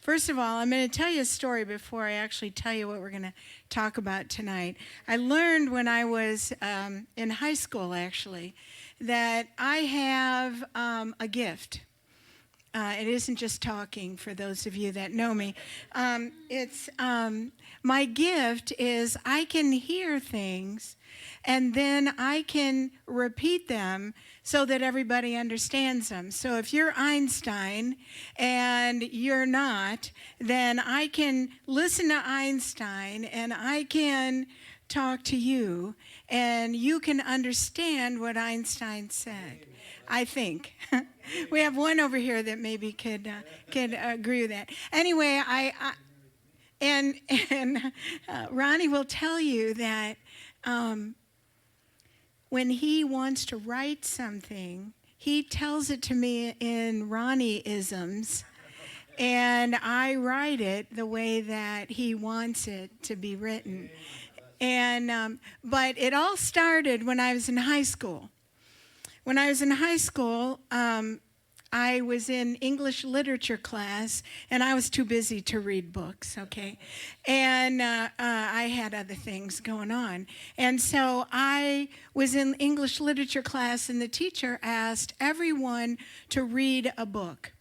First of all, I'm going to tell you a story before I actually tell you what we're going to talk about tonight. I learned when I was in high school, actually, that I have a gift. It isn't just talking, for those of you that know me. My gift is I can hear things, and then I can repeat them so that everybody understands them. So if you're Einstein and you're not, then I can listen to Einstein and I can talk to you, and you can understand what Einstein said, I think. We have one over here that maybe could agree with that. Anyway, Ronnie will tell you that when he wants to write something, he tells it to me in Ronnie-isms, and I write it the way that he wants it to be written. And but it all started when I was in high school. When I was in high school, I was in English literature class, and I was too busy to read books, okay? And I had other things going on. And so I was in English literature class, and the teacher asked everyone to read a book.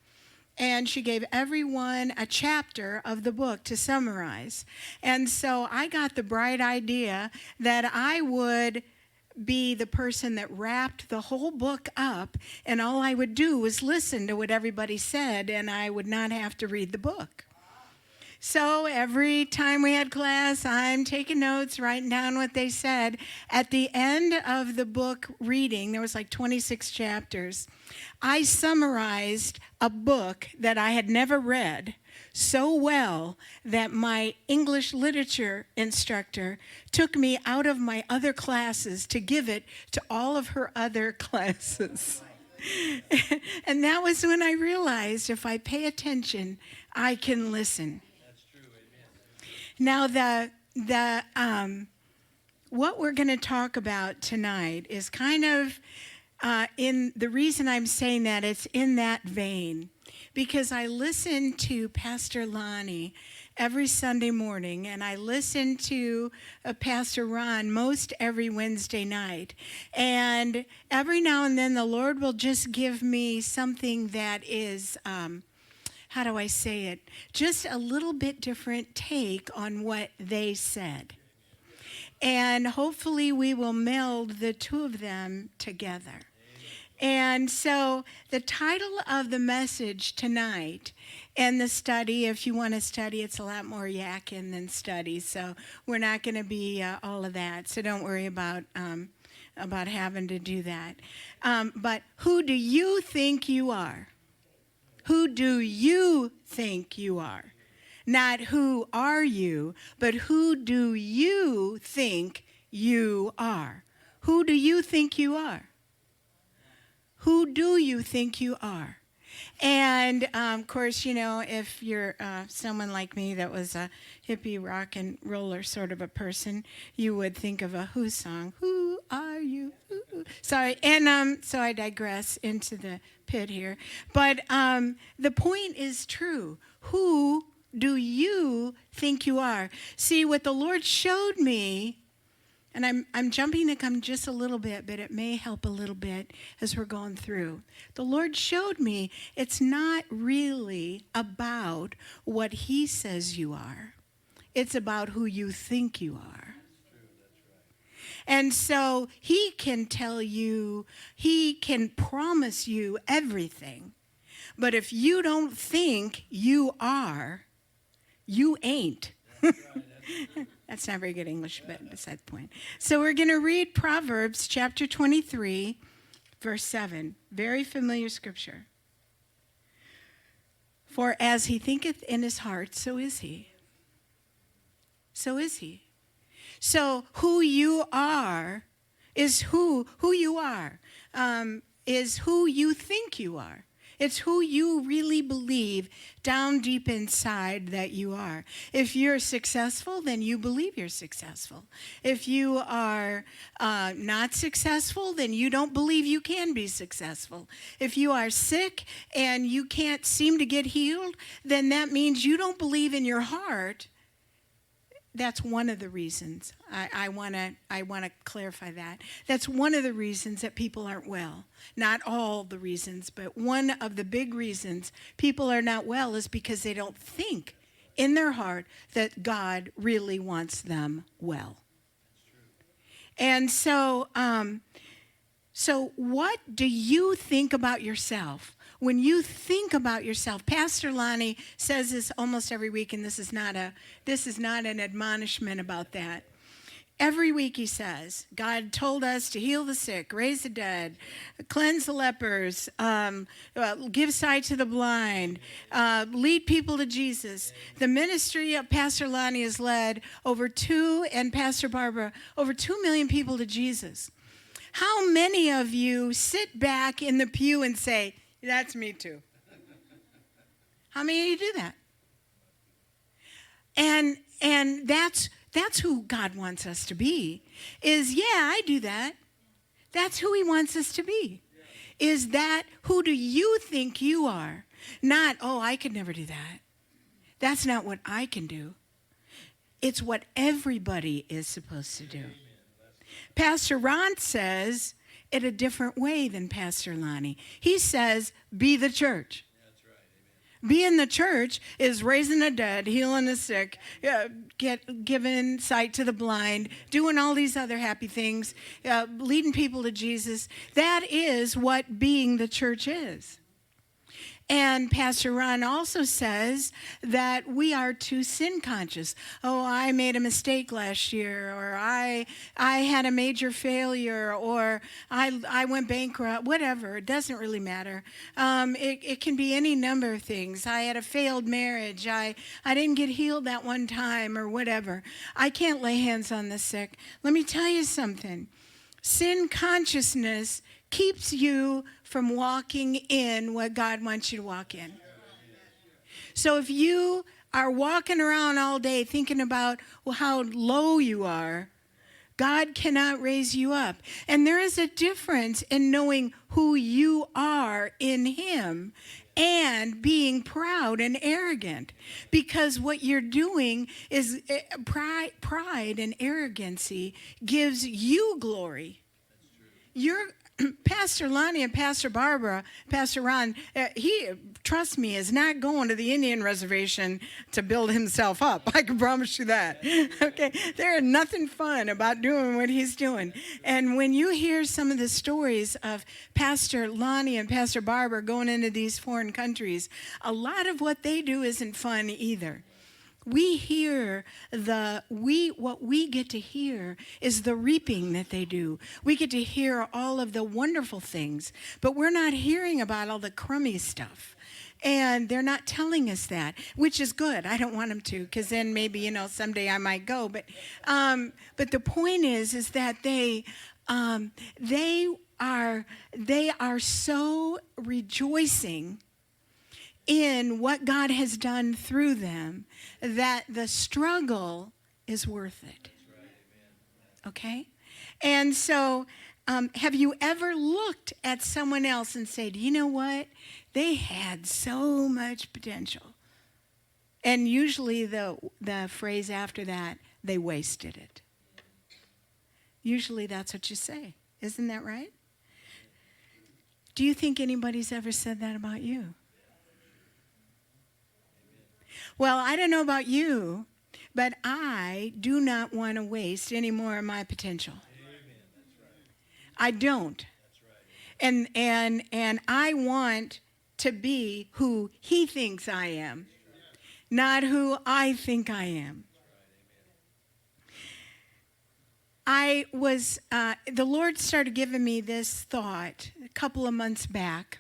And she gave everyone a chapter of the book to summarize. And so I got the bright idea that I would be the person that wrapped the whole book up, and all I would do was listen to what everybody said, and I would not have to read the book. So every time we had class, I'm taking notes, writing down what they said. At the end of the book reading, there was like 26 chapters, I summarized a book that I had never read so well that my English literature instructor took me out of my other classes to give it to all of her other classes. And that was when I realized if I pay attention, I can listen. That's true. Amen. Now, what we're going to talk about tonight is kind of in the reason I'm saying that, it's in that vein. Because I listen to Pastor Lonnie every Sunday morning, and I listen to Pastor Ron most every Wednesday night. And every now and then the Lord will just give me something that is, how do I say it, just a little bit different take on what they said. And hopefully we will meld the two of them together. And so the title of the message tonight and the study, if you want to study, it's a lot more yakking than study. So we're not going to be all of that. So don't worry about having to do that. But who do you think you are? Who do you think you are? Not who are you, but who do you think you are? Who do you think you are? Who do you think you are? And, of course, you know, if you're someone like me that was a hippie rock and roller sort of a person, you would think of a Who song. Who are you? Ooh. Sorry. And so I digress into the pit here. But the point is true. Who do you think you are? See, what the Lord showed me, and I'm jumping to come just a little bit, but it may help a little bit as we're going through. The Lord showed me it's not really about what He says you are. It's about who you think you are. And so He can tell you, He can promise you everything. But if you don't think you are, you ain't. That's not very good English, but beside the point. So we're going to read Proverbs chapter 23, verse 7. Very familiar scripture. For as he thinketh in his heart, so is he. So is he. So who you are is who you are, is who you think you are. It's who you really believe down deep inside that you are. If you're successful, then you believe you're successful. If you are not successful, then you don't believe you can be successful. If you are sick and you can't seem to get healed, then that means you don't believe in your heart. That's one of the reasons. I want to clarify that. That's one of the reasons that people aren't well. Not all the reasons, but one of the big reasons people are not well is because they don't think in their heart that God really wants them well. And so, so what do you think about yourself? When you think about yourself, Pastor Lonnie says this almost every week, and this is not an admonishment about that. Every week he says, God told us to heal the sick, raise the dead, cleanse the lepers, give sight to the blind, lead people to Jesus. The ministry of Pastor Lonnie has led and Pastor Barbara, over 2 million people to Jesus. How many of you sit back in the pew and say, that's me too? How many of you do that? And that's who God wants us to be. Is, yeah, I do that. That's who he wants us to be. Is that who do you think you are? Not, oh, I could never do that. That's not what I can do. It's what everybody is supposed to do. Pastor Ron says it a different way than Pastor Lonnie. He says, be the church. That's right. Amen. Being the church is raising the dead, healing the sick, giving sight to the blind, doing all these other happy things, leading people to Jesus. That is what being the church is. And Pastor Ron also says that we are too sin conscious. Oh, I made a mistake last year, or I had a major failure, or I went bankrupt, whatever. It doesn't really matter. It can be any number of things. I had a failed marriage. I didn't get healed that one time, or whatever. I can't lay hands on the sick. Let me tell you something. Sin consciousness keeps you from walking in what God wants you to walk in. So if you are walking around all day thinking about how low you are, God cannot raise you up. And there is a difference in knowing who you are in him and being proud and arrogant. Because what you're doing is pride and arrogancy gives you glory. Pastor Lonnie and Pastor Barbara, Pastor Ron, trust me, is not going to the Indian reservation to build himself up. I can promise you that. Okay? There is nothing fun about doing what he's doing. And when you hear some of the stories of Pastor Lonnie and Pastor Barbara going into these foreign countries, a lot of what they do isn't fun either. We hear what we get to hear is the reaping that they do. We get to hear all of the wonderful things, but we're not hearing about all the crummy stuff. And they're not telling us that, which is good. I don't want them to, because then maybe, someday I might go. But the point is that they are so rejoicing in what God has done through them, that the struggle is worth it. Okay? And so, have you ever looked at someone else and said, you know what? They had so much potential. And usually the phrase after that, they wasted it. Usually that's what you say. Isn't that right? Do you think anybody's ever said that about you? Well, I don't know about you, but I do not want to waste any more of my potential. I don't. And I want to be who he thinks I am, not who I think I am. The Lord started giving me this thought a couple of months back.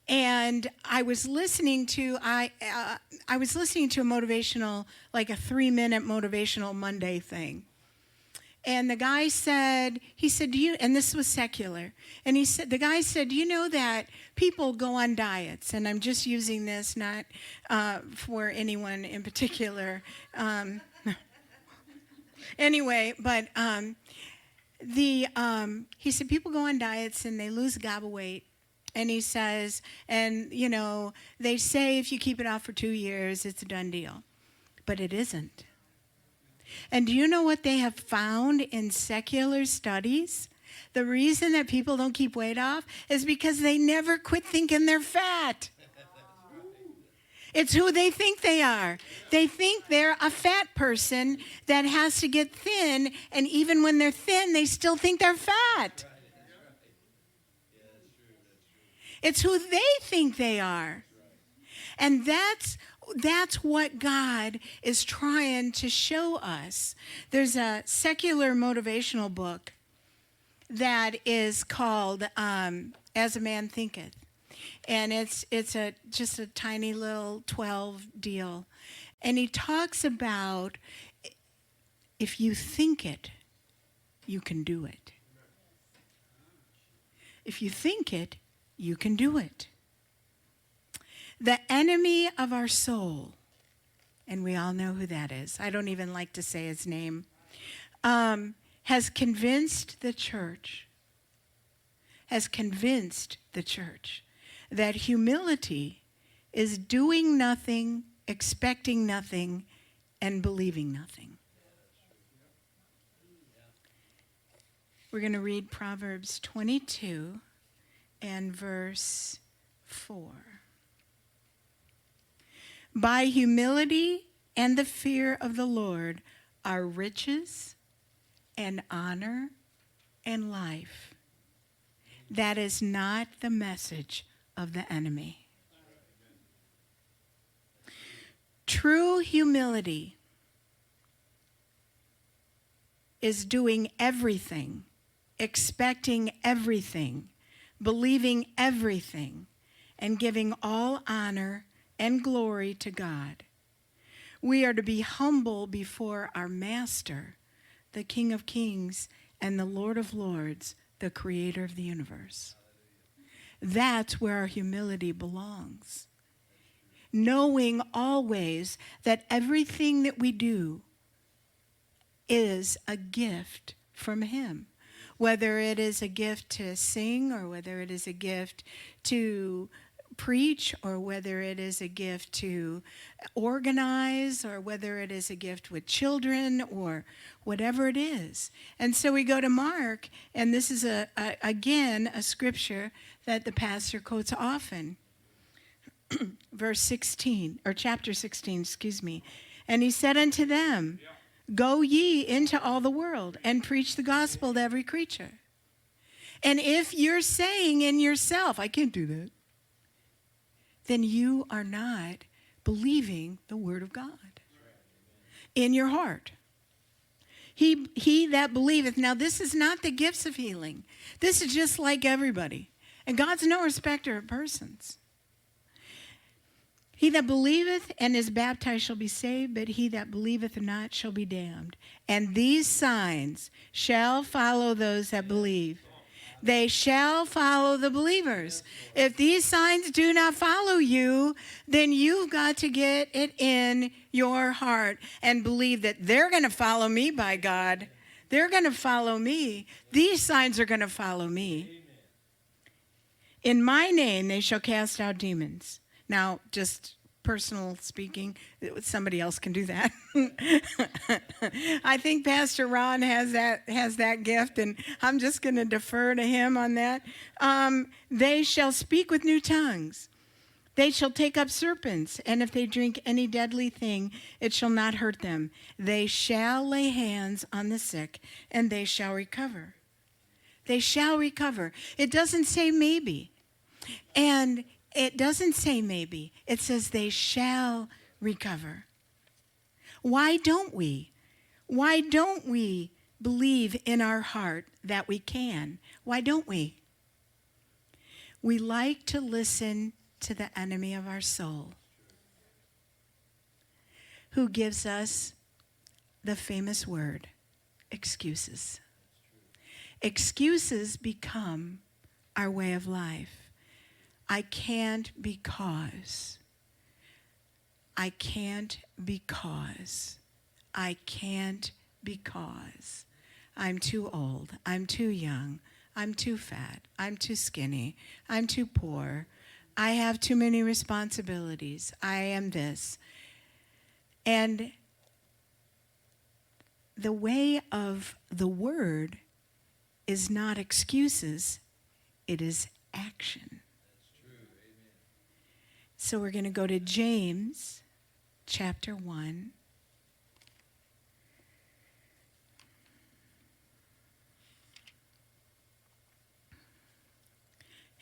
And I was listening to a motivational, like a 3-minute motivational Monday thing. And the guy said, do you, and this was secular, and the guy said, do you know that people go on diets? And I'm just using this not for anyone in particular. Anyway, but he said people go on diets and they lose gobble weight. And he says, and they say if you keep it off for 2 years, it's a done deal. But it isn't. And do you know what they have found in secular studies? The reason that people don't keep weight off is because they never quit thinking they're fat. It's who they think they are. They think they're a fat person that has to get thin, and even when they're thin, they still think they're fat. It's who they think they are. And that's what God is trying to show us. There's a secular motivational book that is called As a Man Thinketh. And it's just a tiny little 12 deal. And he talks about if you think it, you can do it. If you think it, you can do it. The enemy of our soul, and we all know who that is. I don't even like to say his name, has convinced the church that humility is doing nothing, expecting nothing, and believing nothing. We're going to read Proverbs 22 and verse 4. By humility and the fear of the Lord are riches and honor and life. That is not the message of the enemy. True humility is doing everything, expecting everything, believing everything, and giving all honor and glory to God. We are to be humble before our Master, the King of Kings and the Lord of Lords, the Creator of the universe. That's where our humility belongs. Knowing always that everything that we do is a gift from Him. Whether it is a gift to sing, or whether it is a gift to preach, or whether it is a gift to organize, or whether it is a gift with children, or whatever it is. And so we go to Mark, and this is again a scripture that the pastor quotes often. Verse 16, or chapter 16, excuse me. And he said unto them, go ye into all the world and preach the gospel to every creature. And if you're saying in yourself, I can't do that, then you are not believing the word of God in your heart. He that believeth. Now, this is not the gifts of healing. This is just like everybody. And God's no respecter of persons. He that believeth and is baptized shall be saved, but he that believeth not shall be damned. And these signs shall follow those that believe. They shall follow the believers. If these signs do not follow you, then you've got to get it in your heart and believe that they're going to follow me, by God. They're going to follow me. These signs are going to follow me. In my name they shall cast out demons. Now, just personal speaking, somebody else can do that. I think Pastor Ron has that gift, and I'm just going to defer to him on that. They shall speak with new tongues. They shall take up serpents, and if they drink any deadly thing, it shall not hurt them. They shall lay hands on the sick, and they shall recover. They shall recover. It doesn't say maybe. And it doesn't say maybe. It says they shall recover. Why don't we? Why don't we believe in our heart that we can? Why don't we? We like to listen to the enemy of our soul, who gives us the famous word, excuses. Excuses become our way of life. I can't because. I can't because. I can't because. I'm too old. I'm too young. I'm too fat. I'm too skinny. I'm too poor. I have too many responsibilities. I am this. And the way of the word is not excuses, it is action. That's true. Amen. So we're going to go to James chapter 1.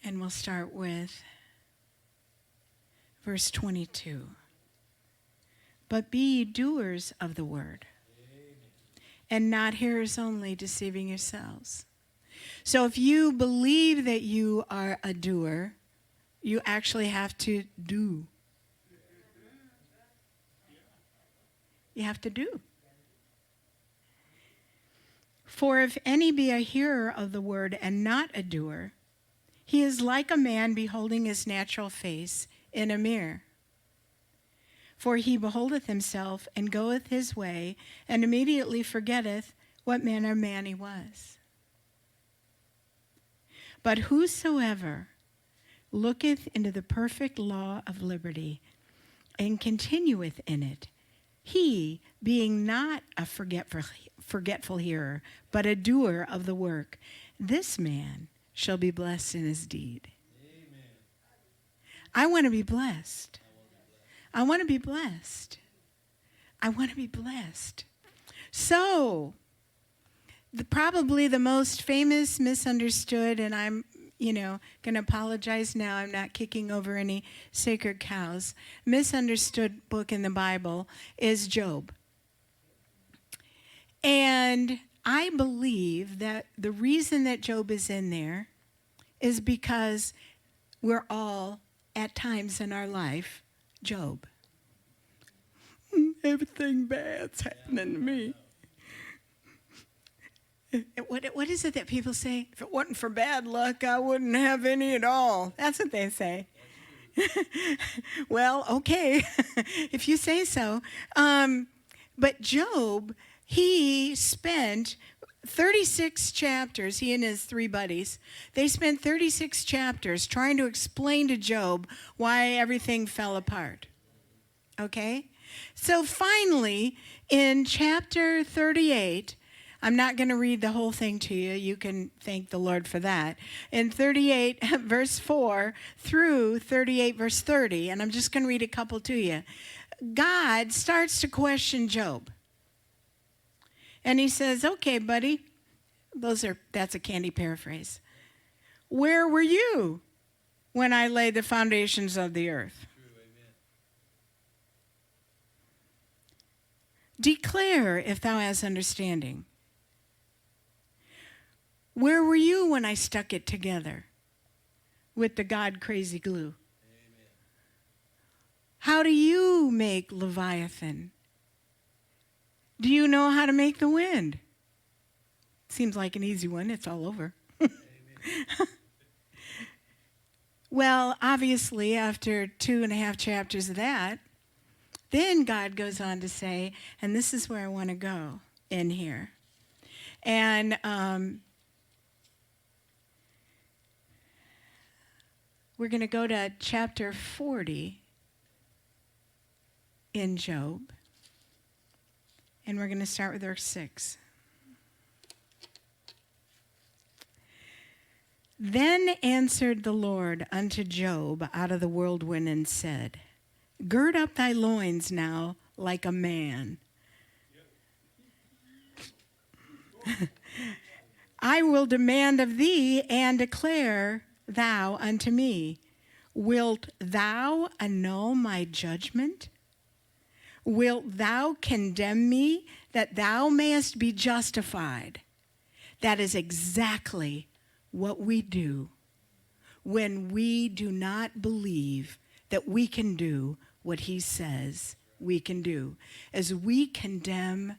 And we'll start with verse 22. But be ye doers of the word, and not hearers only, deceiving yourselves. So if you believe that you are a doer, you actually have to do. You have to do. For if any be a hearer of the word and not a doer, he is like a man beholding his natural face in a mirror. For he beholdeth himself and goeth his way, and immediately forgetteth what manner of man he was. But whosoever looketh into the perfect law of liberty, and continueth in it, he, being not a forgetful hearer, but a doer of the work, this man shall be blessed in his deed. Amen. I want to be blessed. I want to be blessed. I want to be blessed. So, probably the most famous, misunderstood, and I'm, going to apologize now. I'm not kicking over any sacred cows. Misunderstood book in the Bible is Job. And I believe that the reason that Job is in there is because we're all, at times in our life, Job. Everything bad's happening to me. What is it that people say? If it wasn't for bad luck, I wouldn't have any at all. That's what they say. Well, okay, if you say so. But Job, he spent 36 chapters, he and his three buddies, they spent 36 chapters trying to explain to Job why everything fell apart. Okay? So finally, in chapter 38, I'm not going to read the whole thing to you. You can thank the Lord for that. In 38, verse 4 through 38, verse 30, and I'm just going to read a couple to you. God starts to question Job. And he says, okay, buddy, that's a Candee paraphrase. Where were you when I laid the foundations of the earth? True. Amen. Declare if thou hast understanding. Where were you when I stuck it together with the God crazy glue? Amen. How do you make Leviathan? Do you know how to make the wind? Seems like an easy one. It's all over. Well, obviously, after 2.5 chapters of that, then God goes on to say, and this is where I want to go in here. And we're going to go to chapter 40 in Job. And we're going to start with verse 6. Then answered the Lord unto Job out of the whirlwind and said, Gird up thy loins now like a man. I will demand of thee, and declare thou unto me. Wilt thou annul my judgment? Wilt thou condemn me that thou mayest be justified? That is exactly what we do when we do not believe that we can do what he says we can do, as we condemn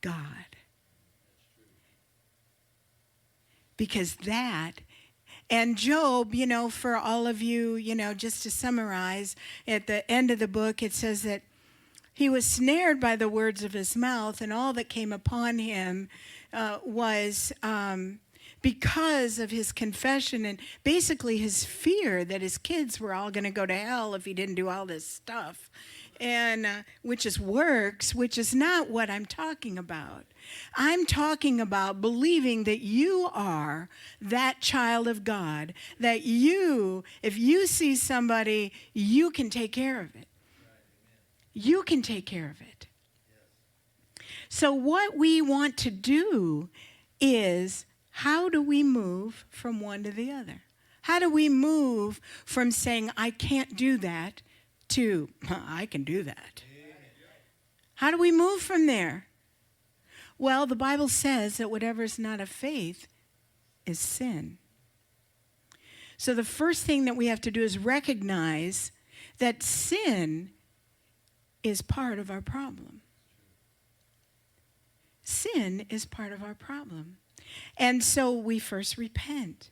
God. because that, and Job, for all of you, just to summarize, at the end of the book, it says that he was snared by the words of his mouth, and all that came upon him was because of his confession and basically his fear that his kids were all going to go to hell if he didn't do all this stuff, and which is works, which is not what I'm talking about. I'm talking about believing that you are that child of God, that you, if you see somebody, you can take care of it. You can take care of it. So what we want to do is, how do we move from one to the other? How do we move from saying, I can't do that, to, I can do that? How do we move from there? Well, the Bible says that whatever is not of faith is sin. So the first thing that we have to do is recognize that sin is part of our problem. Sin is part of our problem. And so we first repent.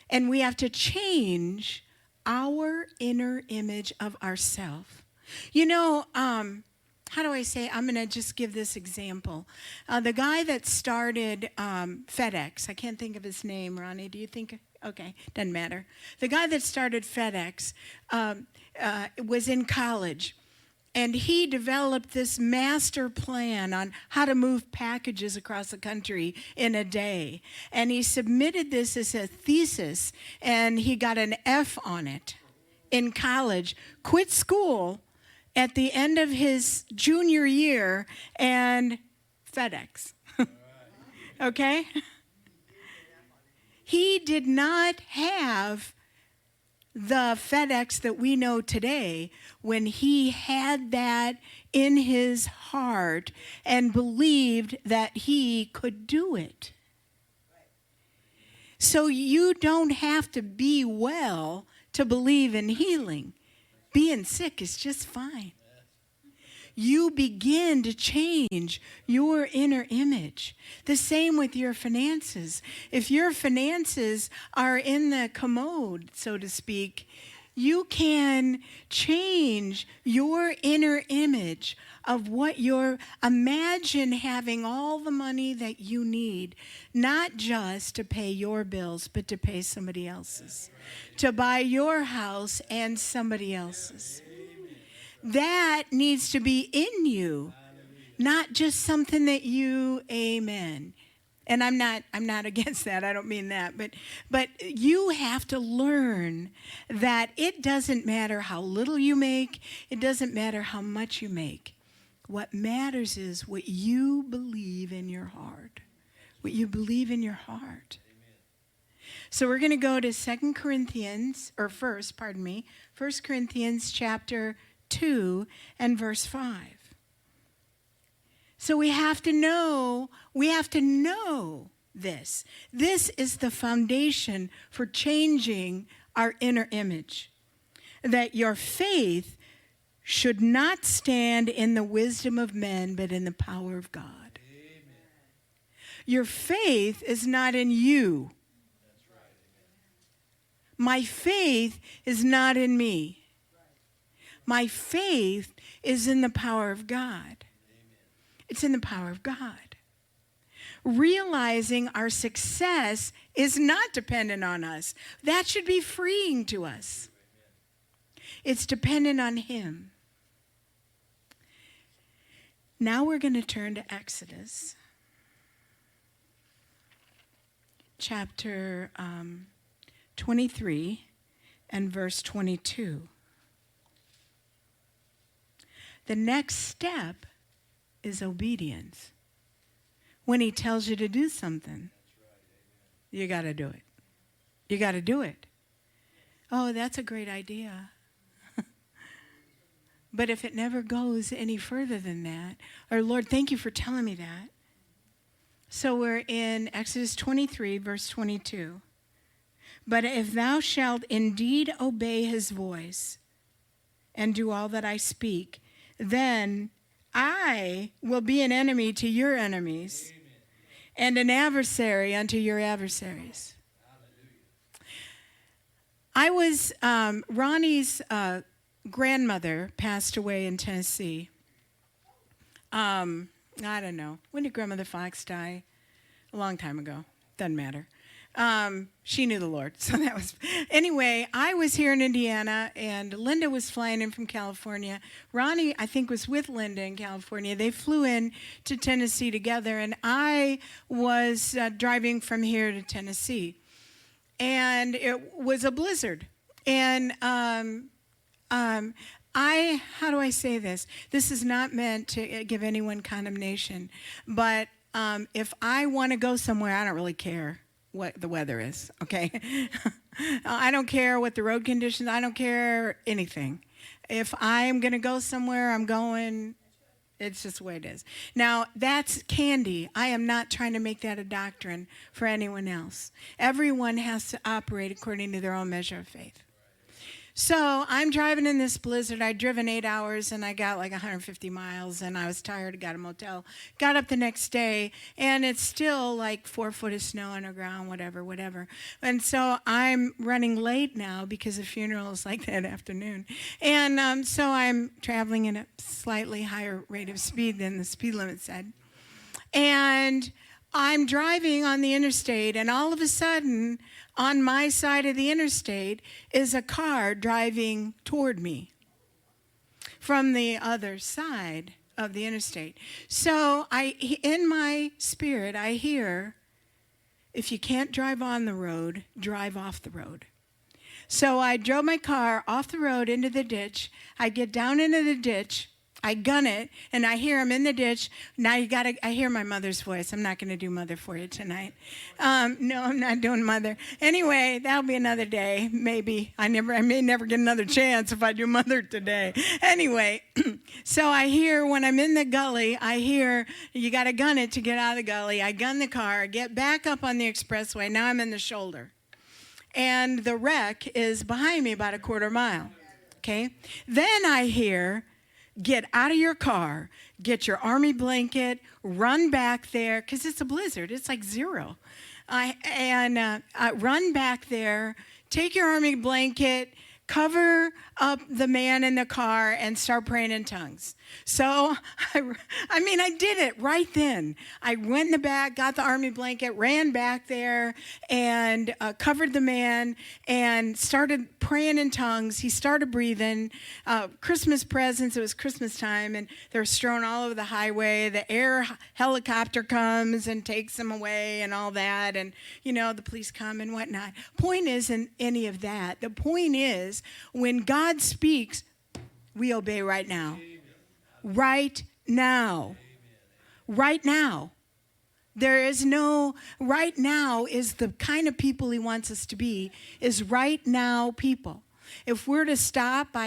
And we have to change our inner image of ourselves. How do I say? I'm going to just give this example. The guy that started FedEx, I can't think of his name, Ronnie. Do you think? Okay, doesn't matter. The guy that started FedEx was in college, and he developed this master plan on how to move packages across the country in a day. And he submitted this as a thesis, and he got an F on it in college, quit school at the end of his junior year, and FedEx. Okay? He did not have the FedEx that we know today when he had that in his heart and believed that he could do it. So you don't have to be well to believe in healing. Being sick is just fine. You begin to change your inner image. The same with your finances. If your finances are in the commode, so to speak, you can change your inner image of what imagine having all the money that you need, not just to pay your bills, but to pay somebody else's, to buy your house and somebody else's. That needs to be in you, not just something that you, amen. And I'm not against that. I don't mean that. But you have to learn that it doesn't matter how little you make. It doesn't matter how much you make. What matters is what you believe in your heart. What you believe in your heart. So we're going to go to 1 Corinthians chapter 2 and verse 5. So we have to know this. This is the foundation for changing our inner image. That your faith should not stand in the wisdom of men, but in the power of God. Amen. Your faith is not in you. That's right. My faith is not in me. My faith is in the power of God. Amen. It's in the power of God. Realizing our success is not dependent on us. That should be freeing to us. It's dependent on Him. Now we're going to turn to Exodus chapter 23 and verse 22. The next step is obedience. When He tells you to do something, you got to do it. You got to do it. Oh, that's a great idea. But if it never goes any further than that, or Lord, thank you for telling me that. So we're in Exodus 23, verse 22. But if thou shalt indeed obey His voice and do all that I speak, then I will be an enemy to your enemies, and an adversary unto your adversaries. I was, Ronnie's grandmother passed away in Tennessee. I don't know. When did Grandmother Fox die? A long time ago. Doesn't matter. She knew the Lord. So that was, anyway, I was here in Indiana and Linda was flying in from California. Ronnie, I think, was with Linda in California. They flew in to Tennessee together and I was driving from here to Tennessee. And it was a blizzard. And how do I say this? This is not meant to give anyone condemnation. But if I want to go somewhere, I don't really care what the weather is, okay? I don't care what the road conditions, I don't care anything. If I am going to go somewhere, I'm going. It's just the way it is. Now, that's Candee. I am not trying to make that a doctrine for anyone else. Everyone has to operate according to their own measure of faith. So I'm driving in this blizzard. I'd driven 8 hours and I got like 150 miles and I was tired. I got a motel. Got up the next day and it's still like 4 foot of snow on the ground, whatever. And so I'm running late now because the funeral is like that afternoon. And so I'm traveling at a slightly higher rate of speed than the speed limit said. And I'm driving on the interstate and all of a sudden, on my side of the interstate is a car driving toward me from the other side of the interstate. So in my spirit, I hear, if you can't drive on the road, drive off the road. So I drove my car off the road into the ditch. I get down into the ditch. I gun it, and I hear him in the ditch. Now I hear my mother's voice. I'm not going to do mother for you tonight. No, I'm not doing mother. Anyway, that'll be another day, maybe. I may never get another chance if I do mother today. Anyway, so I hear when I'm in the gully, I hear you got to gun it to get out of the gully. I gun the car, get back up on the expressway. Now I'm in the shoulder. And the wreck is behind me about a quarter mile. Okay? Then I hear, get out of your car, get your army blanket, run back there, because it's a blizzard. It's like 0. Run back there, take your army blanket, cover up the man in the car, and start praying in tongues. So, I did it right then. I went in the back, got the army blanket, ran back there, and covered the man, and started praying in tongues. He started breathing. Christmas presents, it was Christmas time, and they're strewn all over the highway. The air helicopter comes and takes them away and all that, and, the police come and whatnot. Point isn't any of that. The point is, when God speaks, we obey right now. Right now. Right now. There is no, right now is the kind of people he wants us to be, is right now people. If we're to stop,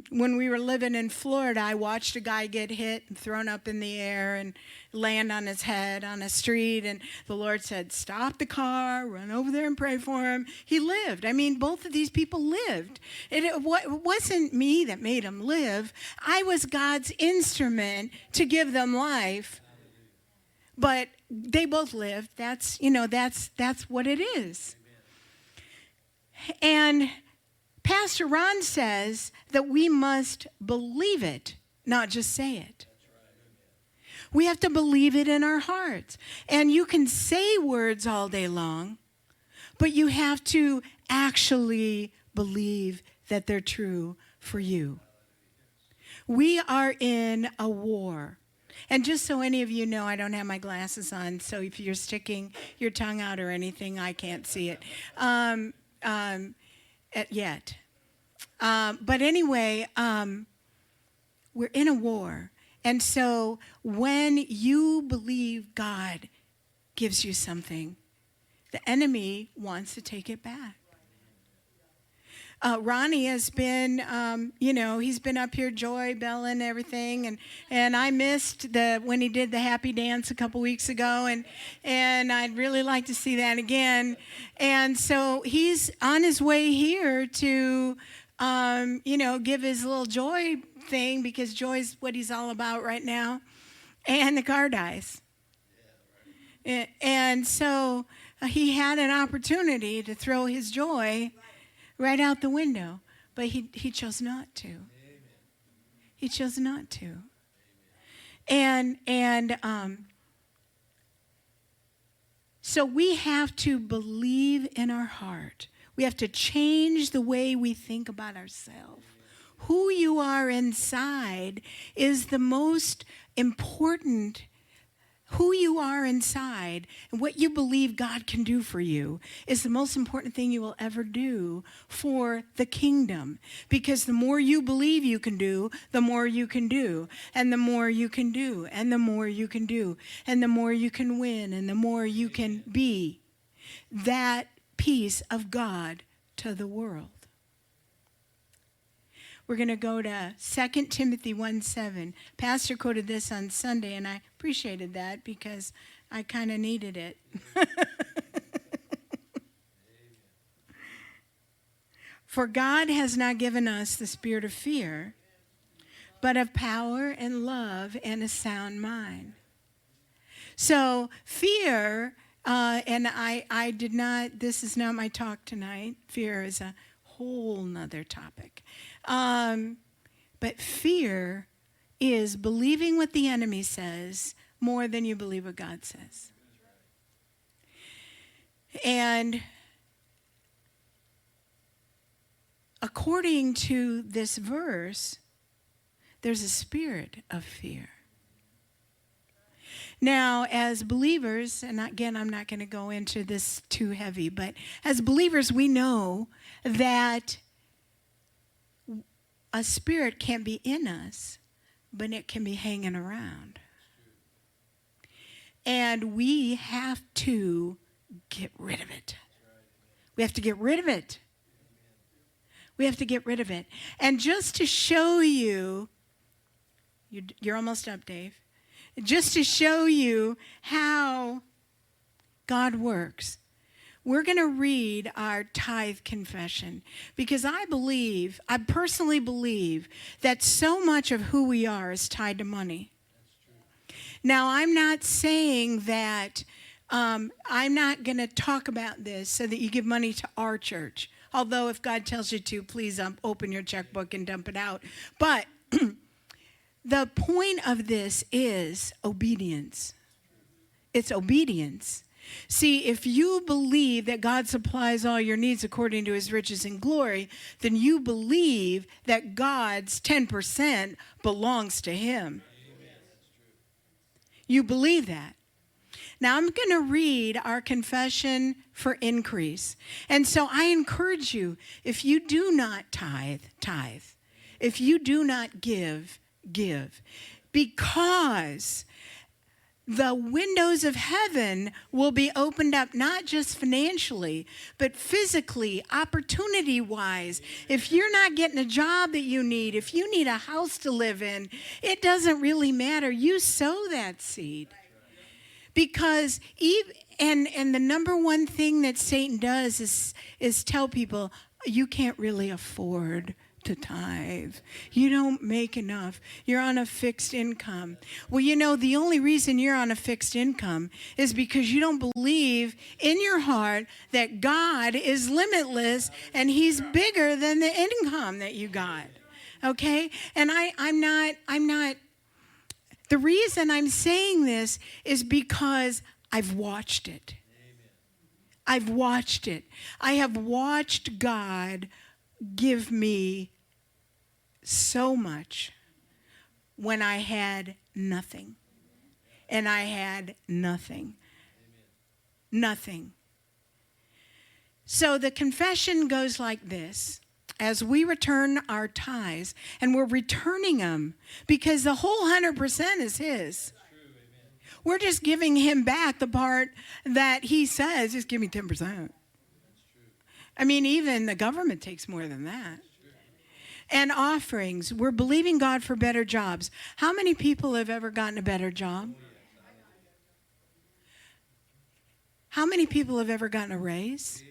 when we were living in Florida, I watched a guy get hit and thrown up in the air and land on his head on a street. And the Lord said, stop the car, run over there and pray for him. He lived. Both of these people lived. It wasn't me that made them live. I was God's instrument to give them life. But they both lived. That's what it is. And Pastor Ron says that we must believe it, not just say it. We have to believe it in our hearts. And you can say words all day long, but you have to actually believe that they're true for you. We are in a war. And just so any of you know, I don't have my glasses on, so if you're sticking your tongue out or anything, I can't see it yet. But anyway, we're in a war. And so when you believe God gives you something, the enemy wants to take it back. Ronnie has been, he's been up here joy belling everything, and I missed when he did the happy dance a couple weeks ago, and I'd really like to see that again. And so he's on his way here to, give his little joy thing, because joy is what he's all about right now, and the car dies. And so he had an opportunity to throw his joy right out the window, but he chose not to. He chose not to. So we have to believe in our heart. We have to change the way we think about ourselves. Who you are inside is the most important. Who you are inside and what you believe God can do for you is the most important thing you will ever do for the kingdom. Because the more you believe you can do, the more you can do. And the more you can do, and the more you can do. And the more you can win, and the more you can be that piece of God to the world. We're going to go to 2 Timothy 1:7. Pastor quoted this on Sunday, and I appreciated that because I kind of needed it. For God has not given us the spirit of fear, but of power and love and a sound mind. So fear, and I did not, this is not my talk tonight. Fear is a whole nother topic. But fear is believing what the enemy says more than you believe what God says. And according to this verse, there's a spirit of fear. Now, as believers, and again, I'm not going to go into this too heavy, but as believers, we know that a spirit can't be in us, but it can be hanging around. And we have to get rid of it. We have to get rid of it. We have to get rid of it. And just to show you, you're almost up, Dave. Just to show you how God works, we're going to read our tithe confession because I personally believe that so much of who we are is tied to money. Now, I'm not saying that I'm not going to talk about this so that you give money to our church. Although if God tells you to, please open your checkbook and dump it out. But the point of this is obedience. It's obedience. See, if you believe that God supplies all your needs according to his riches and glory, then you believe that God's 10% belongs to him. You believe that. Now I'm going to read our confession for increase. And so I encourage you, if you do not tithe. If you do not give. Because the windows of heaven will be opened up, not just financially, but physically, opportunity-wise. If you're not getting a job that you need, if you need a house to live in, it doesn't really matter. You sow that seed. Because and the number one thing that Satan does is tell people, you can't really afford to tithe. You don't make enough. You're on a fixed income. Well, the only reason you're on a fixed income is because you don't believe in your heart that God is limitless and he's bigger than the income that you got. Okay? And I'm not, the reason I'm saying this is because I've watched it. I've watched it. I have watched God give me so much when I had nothing. And I had nothing. Nothing. So the confession goes like this. As we return our tithes, and we're returning them because the whole 100% is his. We're just giving him back the part that he says, just give me 10%. I mean, even the government takes more than that. And offerings, we're believing God for better jobs. How many people have ever gotten a better job? How many people have ever gotten a raise?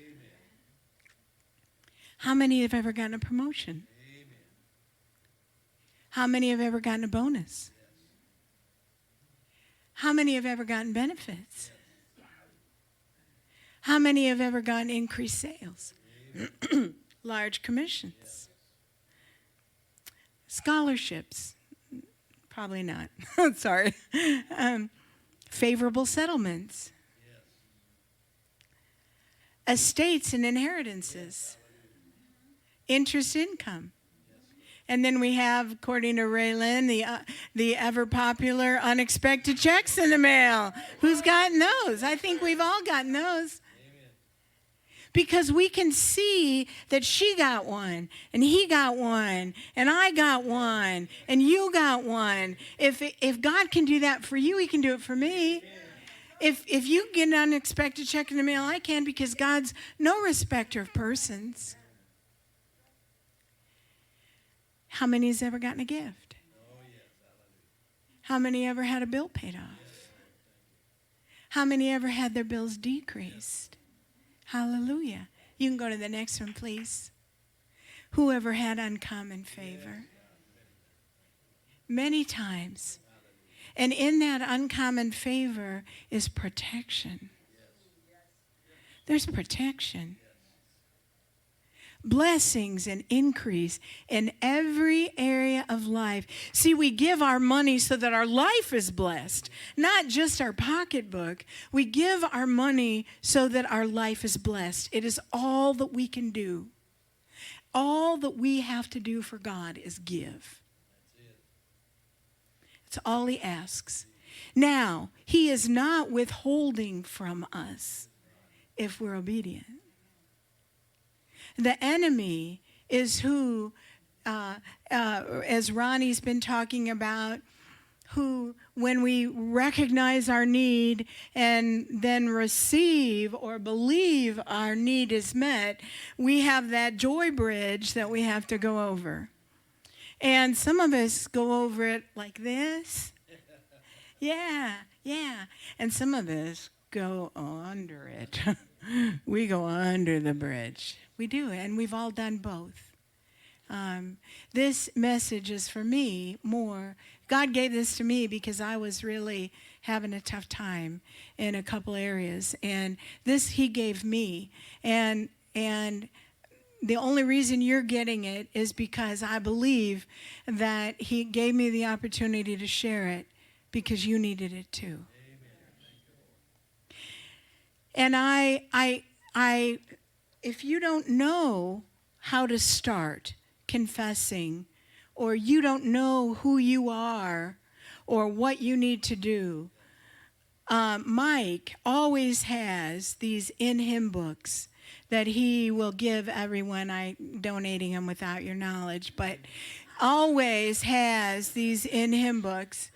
How many have ever gotten a promotion? How many have ever gotten a bonus? How many have ever gotten benefits? How many have ever gotten increased sales? Large commissions. Scholarships. Probably not. Sorry. Favorable settlements. Estates and inheritances. Interest income. And then we have, according to Raylan, the ever-popular unexpected checks in the mail. Who's gotten those? I think we've all gotten those. Amen. Because we can see that she got one, and he got one, and I got one, and you got one. If God can do that for you, he can do it for me. If you get an unexpected check in the mail, I can, because God's no respecter of persons. How many has ever gotten a gift? How many ever had a bill paid off? How many ever had their bills decreased? Hallelujah. You can go to the next one, please. Whoever had uncommon favor? Many times. And in that uncommon favor is protection. There's protection. Blessings and increase in every area of life. See, we give our money so that our life is blessed, not just our pocketbook. We give our money so that our life is blessed. It is all that we can do. All that we have to do for God is give. It's all he asks. Now, he is not withholding from us if we're obedient. The enemy is who, as Ronnie's been talking about, who, when we recognize our need and then receive or believe our need is met, we have that joy bridge that we have to go over. And some of us go over it like this. Yeah. And some of us go under it. We go under the bridge. We do, and we've all done both. This message is for me more. God gave this to me because I was really having a tough time in a couple areas. And this he gave me. And the only reason you're getting it is because I believe that he gave me the opportunity to share it because you needed it too. And if you don't know how to start confessing, or you don't know who you are or what you need to do, Mike always has these in him books that he will give everyone. I'm donating them without your knowledge, but always has these in him books.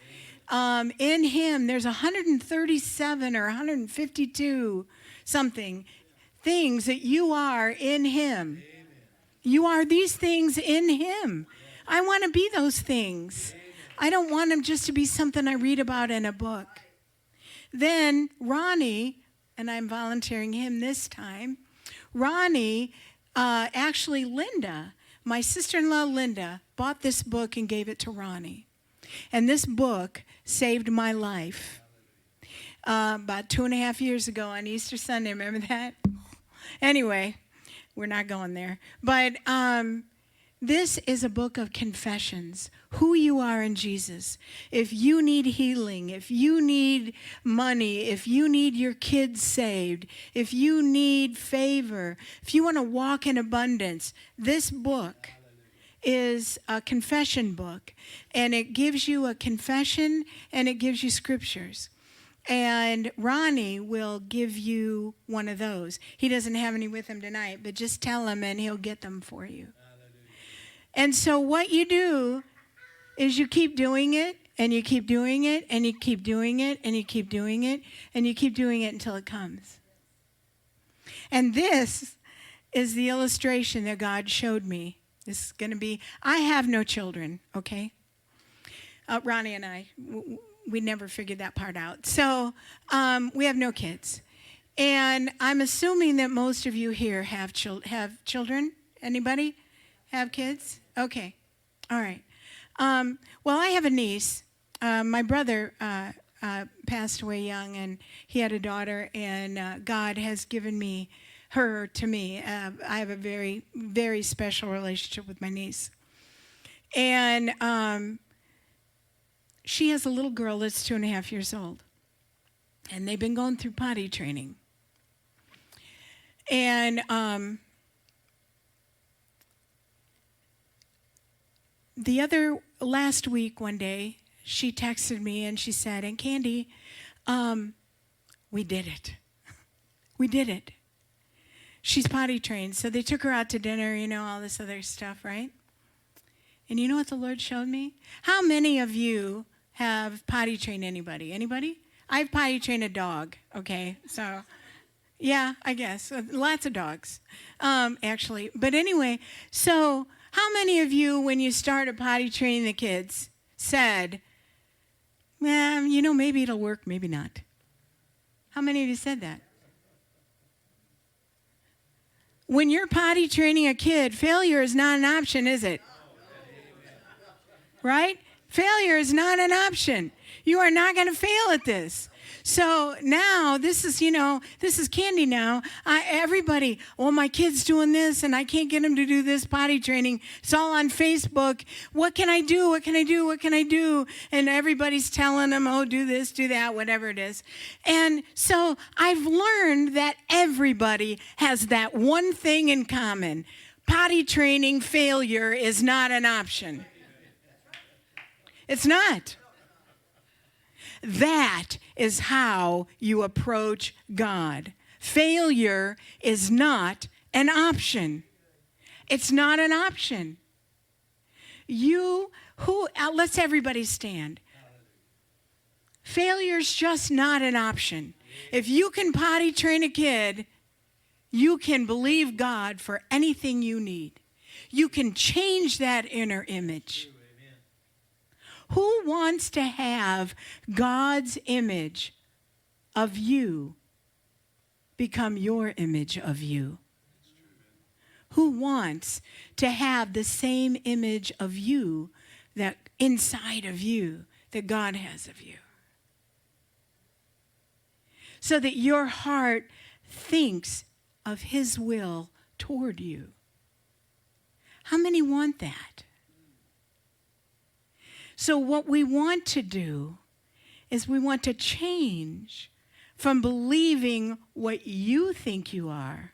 In him, there's 137 or 152 something things that you are in him. Amen. You are these things in him. I want to be those things. Amen. I don't want them just to be something I read about in a book. Then Ronnie, and I'm volunteering him this time, Ronnie, actually Linda, my sister-in-law Linda, bought this book and gave it to Ronnie. And this book saved my life. About 2.5 years ago on Easter Sunday, remember that? Anyway, we're not going there. But this is a book of confessions, who you are in Jesus. If you need healing, if you need money, if you need your kids saved, if you need favor, if you want to walk in abundance, this book is a confession book. And it gives you a confession and it gives you scriptures. And Ronnie will give you one of those. He doesn't have any with him tonight, but just tell him and he'll get them for you. And so what you do is you keep doing it, and you keep doing it, and you keep doing it, and you keep doing it, and you keep doing it until it comes. And this is the illustration that God showed me. This is going to be, I have no children, okay? Ronnie and I, we never figured that part out. So we have no kids. And I'm assuming that most of you here have children. Anybody have kids? Okay. All right. Well, I have a niece. My brother passed away young, and he had a daughter, and God has given her to me. I have a very, very special relationship with my niece. And she has a little girl that's 2.5 years old. And they've been going through potty training. And last week, one day, she texted me and she said, "And Candee, we did it. We did it." She's potty trained, so they took her out to dinner, all this other stuff, right? And you know what the Lord showed me? How many of you have potty trained anybody? Anybody? I've potty trained a dog, okay? So, yeah, I guess. Lots of dogs, actually. But anyway, so how many of you, when you started potty training the kids, said, maybe it'll work, maybe not? How many of you said that? When you're potty training a kid, failure is not an option, is it? Right? Failure is not an option. You are not going to fail at this. So now this is Candee now. Everybody, my kid's doing this and I can't get him to do this potty training. It's all on Facebook. What can I do? What can I do? What can I do? And everybody's telling them, do this, do that, whatever it is. And so I've learned that everybody has that one thing in common. Potty training failure is not an option. It's not. That is how you approach God. Failure is not an option. It's not an option. Let's everybody stand. Failure's just not an option. If you can potty train a kid, you can believe God for anything you need. You can change that inner image. Who wants to have God's image of you become your image of you? Who wants to have the same image of you that inside of you that God has of you? So that your heart thinks of His will toward you. How many want that? So what we want to do is we want to change from believing what you think you are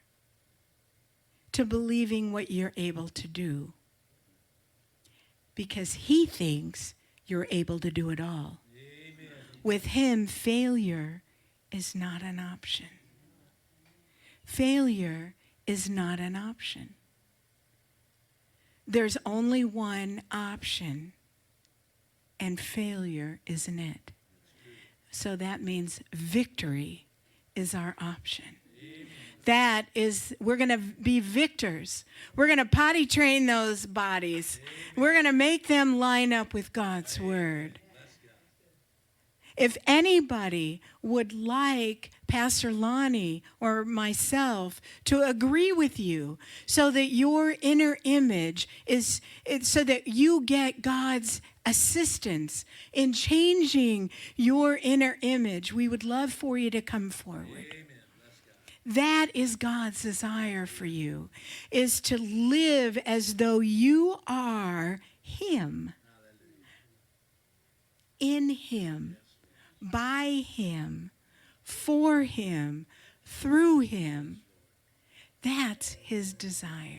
to believing what you're able to do. Because He thinks you're able to do it all. Amen. With Him, failure is not an option. Failure is not an option. There's only one option. And failure isn't it. So that means victory is our option. That is, we're going to be victors. We're going to potty train those bodies. We're going to make them line up with God's word. If anybody would like Pastor Lonnie or myself to agree with you so that your inner image so that you get God's assistance in changing your inner image, we would love for you to come forward. Amen. That is God's desire for you, is to live as though you are Him. In Him, by Him, for Him, through Him. That's His desire.